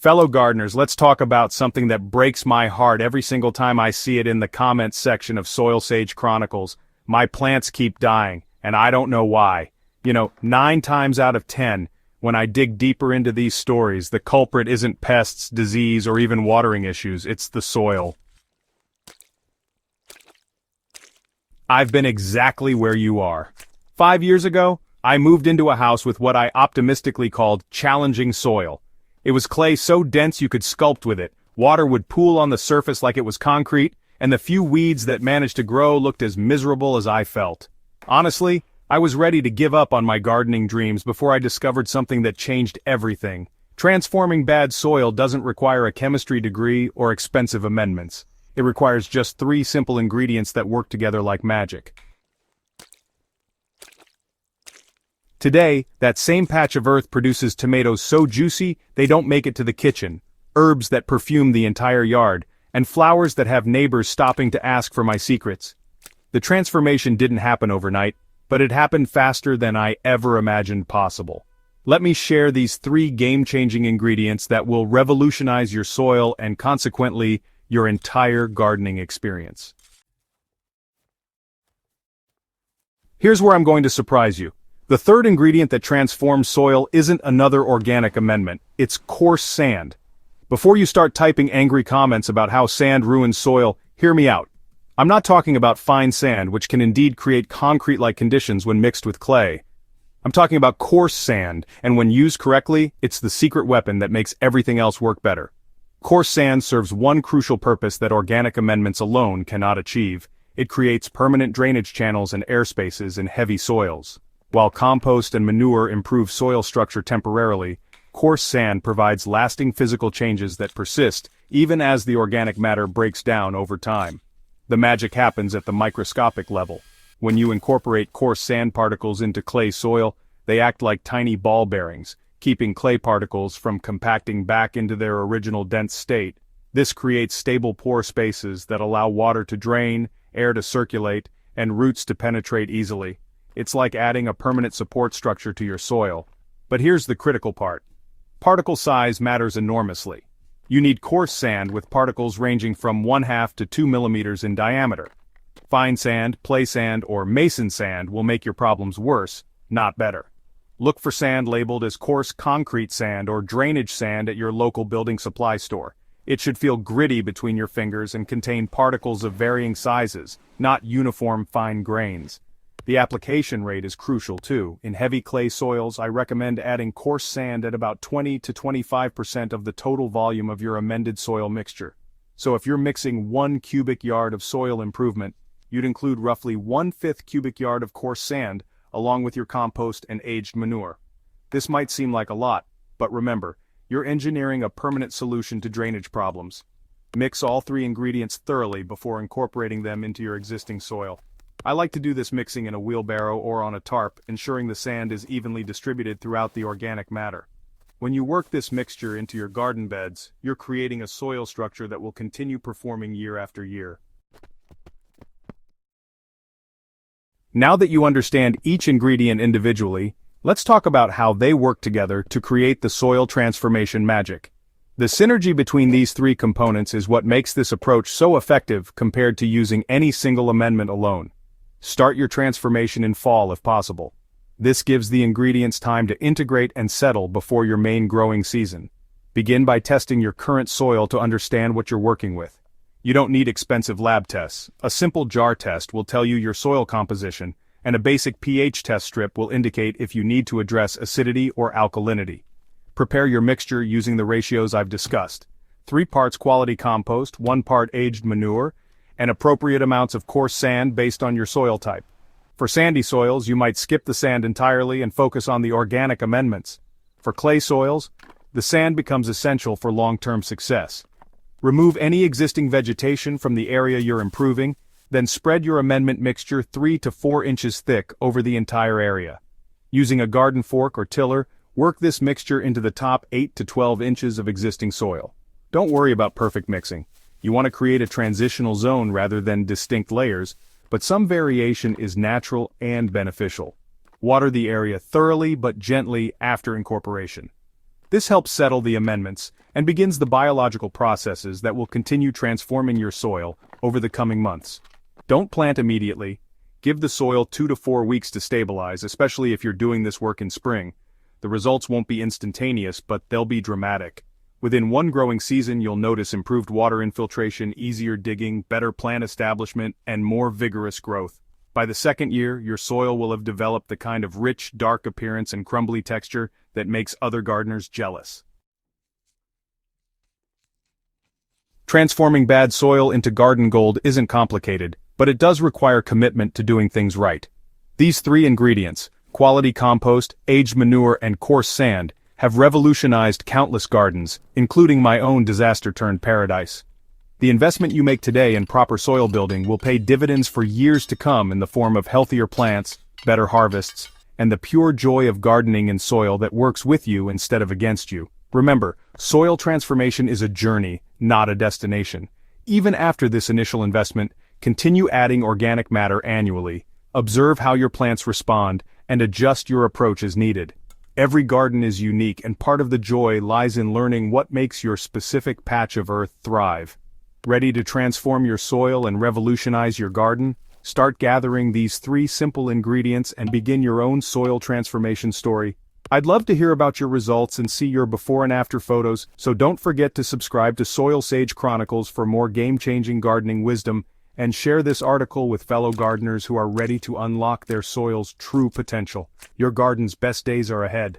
Fellow gardeners, let's talk about something that breaks my heart every single time I see it in the comments section of Soil Sage Chronicles. My plants keep dying, and I don't know why. 9 times out of 10, when I dig deeper into these stories, the culprit isn't pests, disease, or even watering issues, it's the soil. I've been exactly where you are. 5 years ago, I moved into a house with what I optimistically called challenging soil. It was clay so dense you could sculpt with it, water would pool on the surface like it was concrete, and the few weeds that managed to grow looked as miserable as I felt. Honestly, I was ready to give up on my gardening dreams before I discovered something that changed everything. Transforming bad soil doesn't require a chemistry degree or expensive amendments. It requires just 3 simple ingredients that work together like magic. Today, that same patch of earth produces tomatoes so juicy they don't make it to the kitchen, herbs that perfume the entire yard, and flowers that have neighbors stopping to ask for my secrets. The transformation didn't happen overnight, but it happened faster than I ever imagined possible. Let me share these 3 game-changing ingredients that will revolutionize your soil and consequently, your entire gardening experience. Here's where I'm going to surprise you. The third ingredient that transforms soil isn't another organic amendment, it's coarse sand. Before you start typing angry comments about how sand ruins soil, hear me out. I'm not talking about fine sand, which can indeed create concrete-like conditions when mixed with clay. I'm talking about coarse sand, and when used correctly, it's the secret weapon that makes everything else work better. Coarse sand serves one crucial purpose that organic amendments alone cannot achieve. It creates permanent drainage channels and air spaces in heavy soils. While compost and manure improve soil structure temporarily, coarse sand provides lasting physical changes that persist even as the organic matter breaks down over time. The magic happens at the microscopic level. When you incorporate coarse sand particles into clay soil, they act like tiny ball bearings, keeping clay particles from compacting back into their original dense state. This creates stable pore spaces that allow water to drain, air to circulate, and roots to penetrate easily. It's like adding a permanent support structure to your soil. But here's the critical part. Particle size matters enormously. You need coarse sand with particles ranging from 1/2 to 2 millimeters in diameter. Fine sand, play sand, or mason sand will make your problems worse, not better. Look for sand labeled as coarse concrete sand or drainage sand at your local building supply store. It should feel gritty between your fingers and contain particles of varying sizes, not uniform fine grains. The application rate is crucial too. In heavy clay soils, I recommend adding coarse sand at about 20 to 25% of the total volume of your amended soil mixture. So if you're mixing 1 cubic yard of soil improvement, you'd include roughly 1/5 cubic yard of coarse sand, along with your compost and aged manure. This might seem like a lot, but remember, you're engineering a permanent solution to drainage problems. Mix all 3 ingredients thoroughly before incorporating them into your existing soil. I like to do this mixing in a wheelbarrow or on a tarp, ensuring the sand is evenly distributed throughout the organic matter. When you work this mixture into your garden beds, you're creating a soil structure that will continue performing year after year. Now that you understand each ingredient individually, let's talk about how they work together to create the soil transformation magic. The synergy between these 3 components is what makes this approach so effective compared to using any single amendment alone. Start your transformation in fall if possible. This gives the ingredients time to integrate and settle before your main growing season. Begin by testing your current soil to understand what you're working with. You don't need expensive lab tests. A simple jar test will tell you your soil composition, and a basic pH test strip will indicate if you need to address acidity or alkalinity. Prepare your mixture using the ratios I've discussed. 3 parts quality compost, 1 part aged manure, and appropriate amounts of coarse sand based on your soil type. For sandy soils, you might skip the sand entirely and focus on the organic amendments. For clay soils, the sand becomes essential for long-term success. Remove any existing vegetation from the area you're improving, then spread your amendment mixture 3 to 4 inches thick over the entire area. Using a garden fork or tiller, work this mixture into the top 8 to 12 inches of existing soil. Don't worry about perfect mixing. You want to create a transitional zone rather than distinct layers, but some variation is natural and beneficial. Water the area thoroughly but gently after incorporation. This helps settle the amendments and begins the biological processes that will continue transforming your soil over the coming months. Don't plant immediately. Give the soil 2 to 4 weeks to stabilize, especially if you're doing this work in spring. The results won't be instantaneous, but they'll be dramatic. Within one growing season, you'll notice improved water infiltration, easier digging, better plant establishment, and more vigorous growth. By the second year, your soil will have developed the kind of rich, dark appearance and crumbly texture that makes other gardeners jealous. Transforming bad soil into garden gold isn't complicated, but it does require commitment to doing things right. These 3 ingredients, quality compost, aged manure, and coarse sand, have revolutionized countless gardens, including my own disaster-turned-paradise. The investment you make today in proper soil building will pay dividends for years to come in the form of healthier plants, better harvests, and the pure joy of gardening in soil that works with you instead of against you. Remember, soil transformation is a journey, not a destination. Even after this initial investment, continue adding organic matter annually, observe how your plants respond, and adjust your approach as needed. Every garden is unique, and part of the joy lies in learning what makes your specific patch of earth thrive. Ready to transform your soil and revolutionize your garden? Start gathering these 3 simple ingredients and begin your own soil transformation story. I'd love to hear about your results and see your before and after photos, so don't forget to subscribe to Soil Sage Chronicles for more game-changing gardening wisdom, and share this article with fellow gardeners who are ready to unlock their soil's true potential. Your garden's best days are ahead.